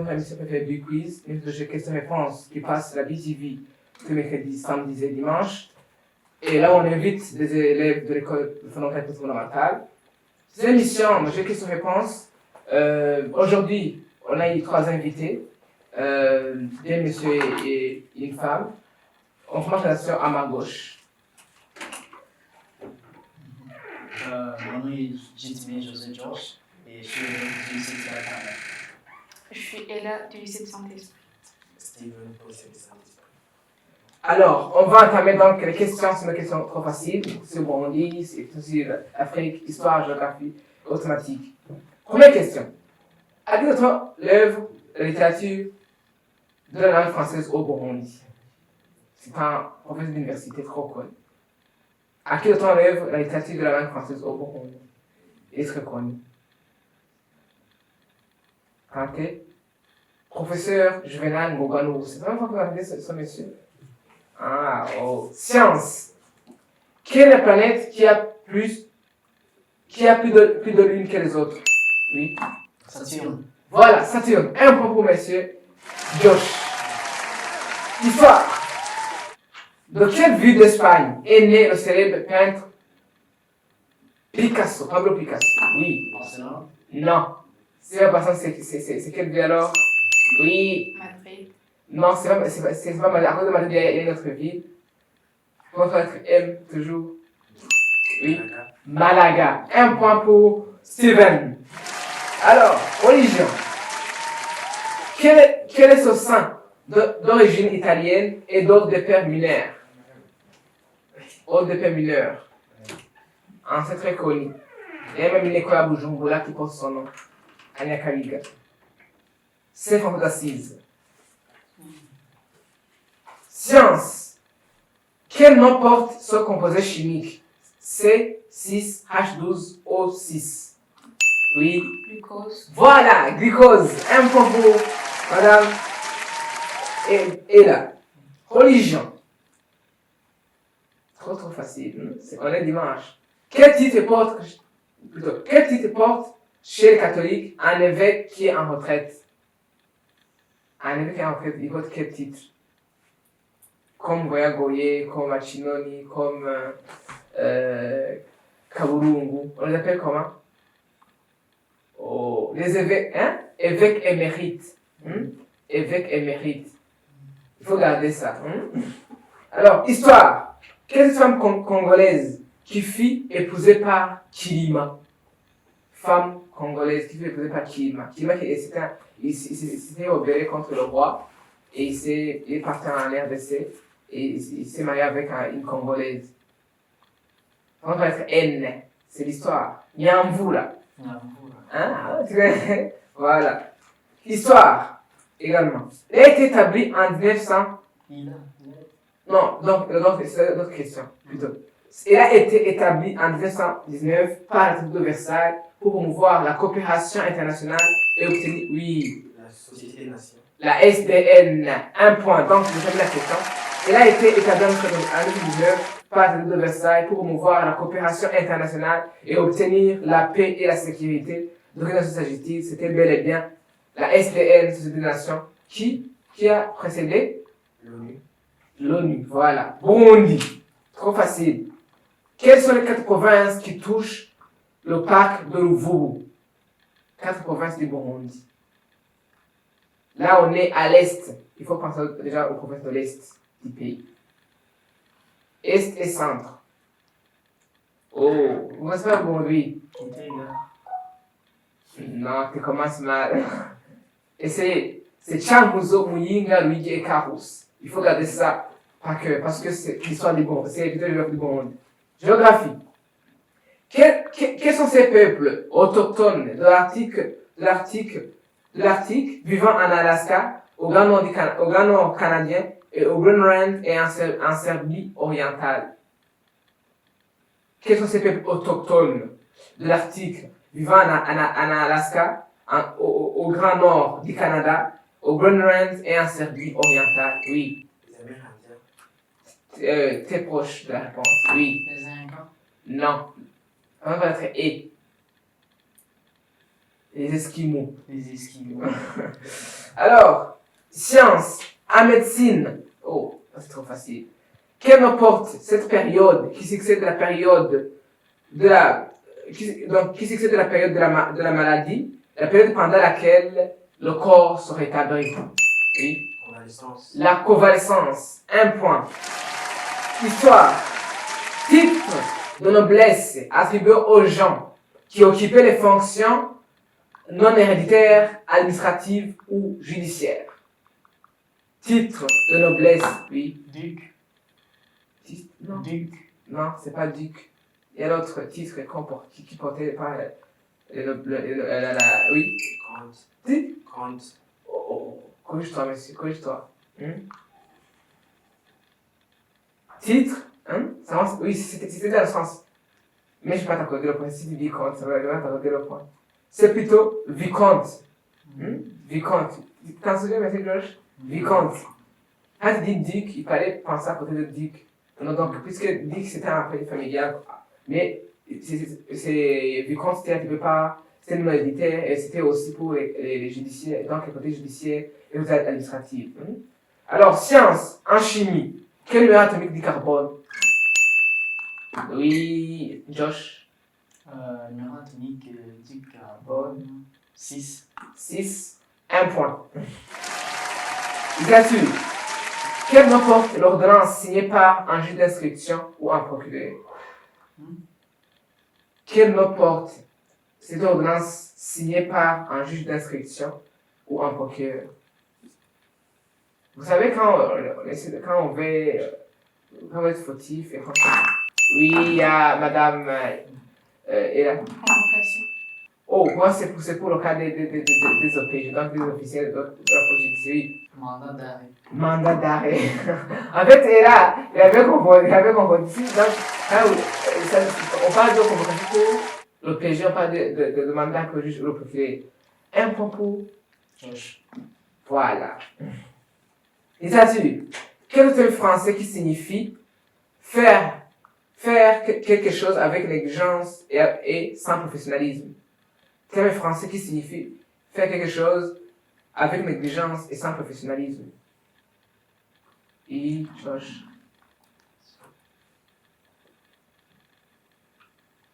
notre émission préférée du quiz, une de questions-réponses qui passe la BTV tous les mercredis, samedis et dimanches. Et là, on invite des élèves de l'école fondamentale. Cette émission, jeu questions-réponses, aujourd'hui, on a eu 3 invités, deux messieurs et une femme. On commence la session à ma gauche. Mon nom est Jitmé José Georges et je suis du lycée de la Carmel. Je suis Ella du lycée de Saint-Esprit. Steven au lycée de Saint-Esprit. Alors, on va entamer donc les questions, c'est une question trop facile, c'est Burundi, c'est aussi Afrique, histoire, géographie, automatique. Première question. À quel autre l'œuvre, la littérature de la langue française au Burundi? C'est un professeur d'université trop connu. À quel autre l'œuvre, la littérature de la langue française au Burundi? Il est très connu. Tentez. Professeur Juvenal Ngoganou, c'est pas encore regardé ce monsieur? Ah, oh. Science. Quelle est la planète qui a plus de lunes que les autres? Oui. Saturne. Voilà, Saturne. Un point pour monsieur Josh. Histoire. De quelle ville d'Espagne est né le célèbre peintre Picasso, Pablo Picasso? Oui. Barcelone. Non. C'est quelle ville alors? Oui. Madrid. Non, c'est pas Madrid. À cause de Madrid, il y a une autre ville. Votre lettre M, toujours. Oui. Malaga. Un point pour Steven. Alors, religion. Quel est ce saint d'origine italienne et d'ordre de père mineur? Ordre de père mineur. Un c'est très connu. Il y a même une école à Bujumbura qui porte son nom. Anya Kariga. C'est François d'Assise. Science. Quel nom porte ce composé chimique? C6H12O6. Oui. Glucose. Voilà, glucose. Un point pour madame. Et là. Religion. Trop facile. On est dimanche. Quel titre porte chez les catholiques un évêque qui est en retraite? Un évêque qui est en retraite, il porte quel titre? Comme Goya Goye, comme Machinoni, comme Kaburungu. On les appelle comment? Oh, les évêques, hein? Évêque émérite. Évêque émérite. Il faut garder ça. Alors, histoire. Quelle femme congolaise qui fut épousée par Kilima? Femme congolaise qui fut épousée par Kilima. Kilima, il s'était rebellé contre le roi et il est parti en RDC et il s'est marié avec une congolaise. On va être N. C'est l'histoire. Nyamvula. Hein? Voilà. Histoire également. Elle a été établie en 1900. Non, donc c'est une autre question, plutôt. Elle a été établie en 1919 par la traité de Versailles pour promouvoir la coopération internationale et obtenir, oui, La Société des Nations. la SDN. Un point, donc je vais la question. Elle a été établie en 1919 par la traité de Versailles pour promouvoir la coopération internationale et obtenir la paix et la sécurité. Donc, dans ce s'agit-il, c'était bel et bien la SDN, Société des Nations, qui a précédé L'ONU. l'ONU. Voilà. Burundi. Trop facile. Quelles sont les 4 provinces qui touchent le parc de Ruvubu? 4 provinces du Burundi. Là, on est à l'est. Il faut penser déjà aux provinces de l'est du pays. Est et centre. Oh, vous savez Burundi? Non, tu commences mal. Essayez. C'est Changuzo, Muyinga, Luigi et Karus. Il faut garder ça parce que c'est l'histoire du Burundi. C'est l'histoire du Burundi. Géographie. Quels sont ces peuples autochtones de l'Arctique vivant en Alaska, au Grand Nord canadien et au Groenland et en Serbie orientale? Quels sont ces peuples autochtones de l'Arctique vivant en Alaska, au Grand Nord du Canada, au Groenland et en Serbie orientale? Oui. Les Amérindiens. T'es proche de la réponse. Oui. Les Incas. Non. On va être et. Les Esquimaux. Les Esquimaux. Alors, science, en médecine. Oh, c'est trop facile. Quelle nom porte cette période qui succède à la période de la, qui succède à la période de la maladie, la période pendant laquelle le corps se rétablit? Oui. Convalescence. La convalescence. Un point. Histoire. Titre de noblesse attribué aux gens qui occupaient les fonctions non héréditaires, administratives ou judiciaires. Titre de noblesse, oui. Duc. Non, Duc. non, c'est pas duc. Il y a l'autre titre qui portait pas oui. Comte. Si? Comte. Oh, corrige-toi, monsieur, corrige-toi. Titre, oui, c'était dans le sens. Mais je ne vais pas t'accorder le point. Si tu dis vicomte, ça va t'accorder le point. C'est plutôt vicomte. Vicomte. Tu t'en souviens, monsieur Georges? Vicomte. Quand tu dis duc, il fallait penser à côté de duc. Donc, puisque duc c'était un pays familial, mais c'est vicomte, c'était un peu pas. C'était une héréditaire et c'était aussi pour les judiciaires, donc les côtés judiciaires et les administratifs. Alors, science, en chimie, quel numéro atomique du carbone? Oui, Josh. Numéro atomique du carbone. 6. 6, 1 point. Littérature. Quel nom porte l'ordonnance signée par un juge d'instruction ou un procureur? Quel nom porte cette ordonnance signée par un juge d'instruction ou un procureur? Vous savez, quand on veut être fautif et quand... Oui, il y a madame... et là. Convocation. Oh, moi, c'est pour le cas des OPG, donc des officiels de la police judiciaire. Oui. Mandat d'arrêt. Mandat d'arrêt. En fait, il avait confondu. Donc, on parle de convocation pour l'OPG, on parle de mandat que le juge ou le procureur. Un point pour Josh. voilà. Littérature. Quel est le français qui signifie faire quelque chose avec négligence et sans professionnalisme? Quel est le français qui signifie faire quelque chose avec négligence et sans professionnalisme? Et Josh.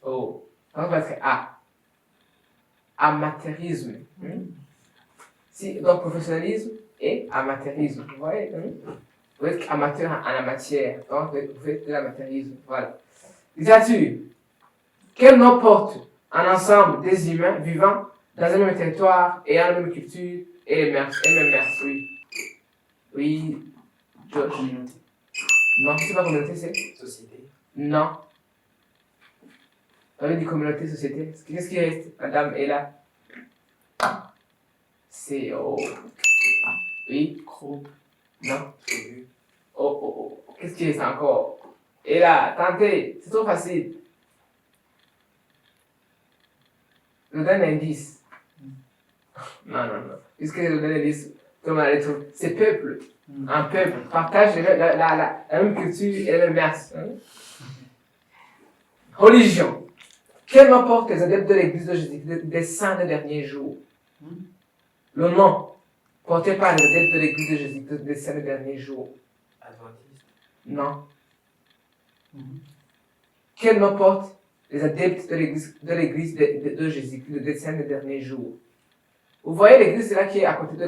Oh. Donc, parce que A. Amateurisme. Donc, professionnalisme et amateurisme. Vous voyez? Vous êtes amateur en la matière. Donc, vous faites de l'amateurisme. Voilà. Littérature. Quel nom porte un ensemble des humains vivant dans un même territoire et en même culture et les mœurs, oui. Oui, Josh. Communauté. Non, c'est pas communauté, c'est? Société. Non. On avait dit communauté, société. Qu'est-ce qui reste? Madame est là. C'est... Oh. Oui. Groupe. Non. Tribu. Oh. Qu'est-ce qui reste encore? Et là, tentez. C'est trop facile. Je vous donne un indice. Non. Puisque je vous donne un indice, tout le monde allait trouver. C'est peuple. Un peuple partage la même culture et les mêmes mœurs. Religion. Quel nom portent les adeptes de l'église de Jésus des saints des derniers jours? Le nom porté par les adeptes de l'église de Jésus des saints des derniers jours. Adventiste. Non. Quel nom portent les adeptes de l'église de Jésus des saints des derniers jours? Vous voyez l'église là qui est à côté de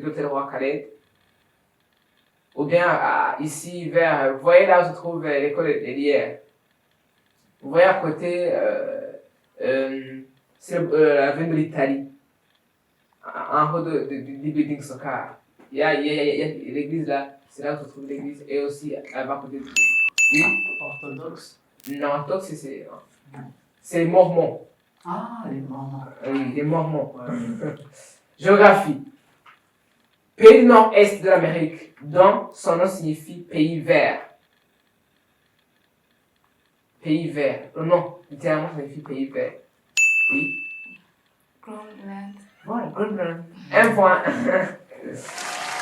l'hôtel Roi Khaled? Ou bien ici vers, vous voyez là où se trouve l'école Elière. Vous voyez à côté, c'est l'avenue de l'Italie, en haut du building Sokar. Il y a l'église là, c'est là où se trouve l'église, et aussi à côté de... Oui? Orthodoxe. Non, orthodoxe c'est les Mormons. Ah, les Mormons. Oui, les Mormons. Ouais. Géographie. Pays du nord-est de l'Amérique, dont son nom signifie pays vert. Pays vert. Le nom, littéralement, signifie pays vert. Oui. Groenland. Voilà, Groenland. Un point.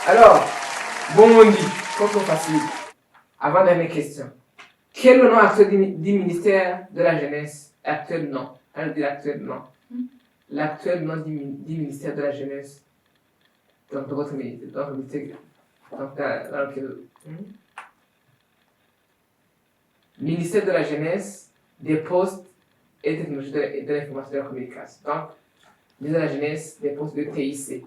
Alors, Bomondi, contre facile. Avant dernière question. Quel est le nom actuel du ministère de la Jeunesse? Actuel nom. Elle dit l'actuel nom. L'actuel nom du ministère de la Jeunesse. Donc, de votre ministère. Donc, le ministère. Donc, dans lequel. Ministère de la Jeunesse, des Postes et Technologies de l'Information et de la Communication. Donc, ministère de la Jeunesse, des Postes de TIC.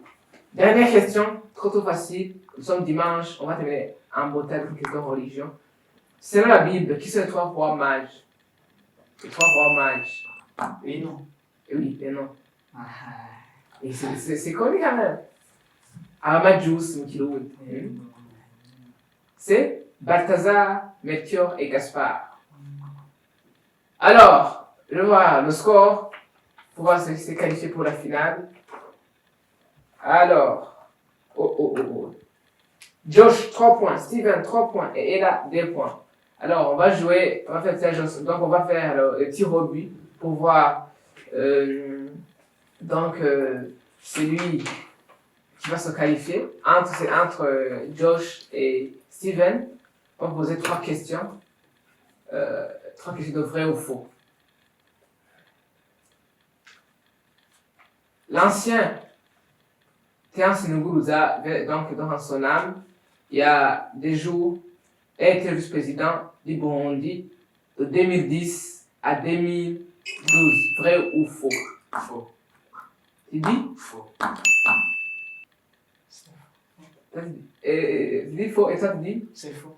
Dernière question, trop facile. Nous sommes dimanche, on va terminer en beauté avec une question de religion. Selon la Bible, qui sont les 3 rois mages? Les 3 rois mages. Et non. Oui, et non. Ah, Et c'est connu quand même. Amadjous, Moukiloud. C'est Balthazar, Melchior et Gaspard. Alors, je vois le score pour voir si c'est qualifié pour la finale. Alors, Josh, 3 points, Steven, 3 points et Ella, 2 points. Alors, on va jouer, on va faire ça, donc on va faire le tir au but pour voir celui qui va se qualifier. Entre Josh et Steven, on va poser 3 questions. 3 questions de vrai ou faux. L'ancien Théan Sénégouluza, donc dans son âme, il y a des jours, il a été vice-président du Burundi de 2010 à 2012. Vrai ou faux? Faux. Tu dis? Faux. Tu dis faux et toi tu dis? C'est faux.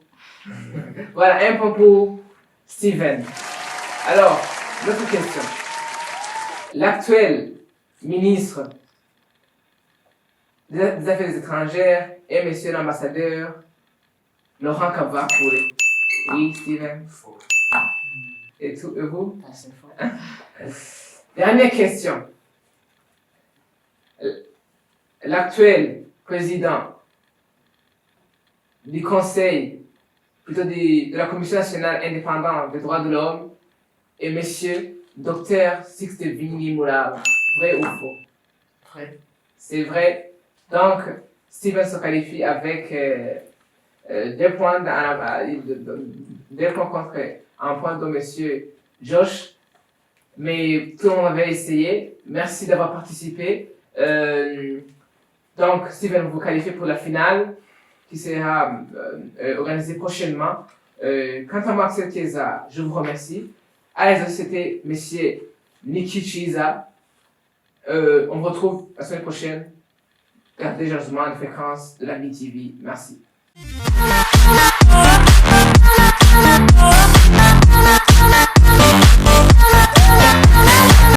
Voilà, un point pour Steven. Alors, notre question. L'actuel ministre des Affaires étrangères est monsieur l'ambassadeur Laurent Kavakure. Oui, Steven. Faux. Et vous? Ah, c'est faux. Dernière question. L'actuel président du Conseil, plutôt de la Commission nationale indépendante des droits de l'homme est monsieur Dr Sixte Vigny Moulave. Vrai ou faux? Vrai. C'est vrai. Donc, Steven se qualifie avec 2 points, 2 points contre 1 point de monsieur Josh. Mais tout le monde avait essayé. Merci d'avoir participé. Donc, Steven, vous qualifiez pour la finale qui sera organisée prochainement. Quant à moi, Axel Chiesa, je vous remercie. À la société, monsieur Niki Chiza. On vous retrouve la semaine prochaine. Gardez joyeusement la fréquence de la BTV. Merci.